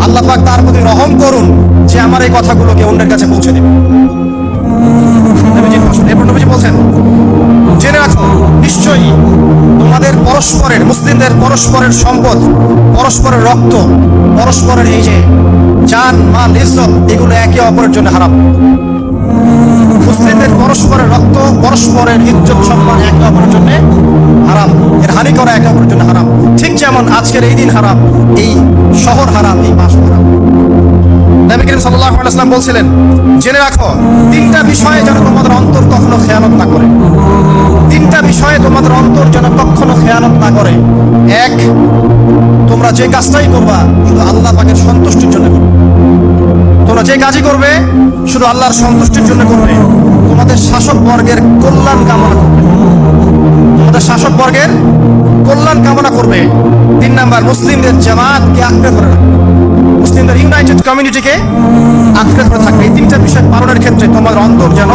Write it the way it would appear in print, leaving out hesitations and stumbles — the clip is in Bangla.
আল্লাহ পাক তার প্রতি রহম করুন যে আমার এই কথাগুলোকে অন্যের কাছে পৌঁছে দেবে। এরপর নবীজি বলছেন, জেনে রাখো নিশ্চয়ই তোমাদের পরস্পরের, মুসলিমদের পরস্পরের সম্পদ, পরস্পরের রক্ত, পরস্পরের এই যে জান মাল ইজ্জত, এগুলো একে অপরের জন্য হারাম। মুসলিমদের পরস্পরের রক্ত, পরস্পরের ইজ্জত সম্মান একে অপরের জন্য হারাম, এর হানি করা একে অপরের জন্য হারাম। ঠিক যেমন আজকের এই দিন হারাম, এই শহর হারাম, এই মাস হারাম। নবী করিম সাল্লাল্লাহু আলাইহি ওয়াসাল্লাম বলছিলেন, জেনে রাখো তিনটা বিষয়ে যেন তোমাদের অন্তর কখনো খেয়ানত না করে। তিনটা বিষয়ে তোমাদের অন্তর যেন কখনো খেয়ানত না করে। এক, তোমরা যে কাজটাই করবা শুধু আল্লাহ পাকের সন্তুষ্টির জন্য করবে। তোমরা যে কাজই করবে শুধু আল্লাহর সন্তুষ্টির জন্য করবে। তোমাদের শাসক বর্গের কল্যাণ কামনা করবে, তোমাদের শাসক বর্গের কল্যাণ কামনা করবে। তিন নাম্বার, মুসলিমদের জামাতকে আঁকড়ে ধরে রাখবে, মুসলিমদের ইউনাইটেড কমিউনিটিকে আঁকড়ে ধরে থাকবে। এই তিনটা বিষয় পালনের ক্ষেত্রে তোমাদের অন্তর যেন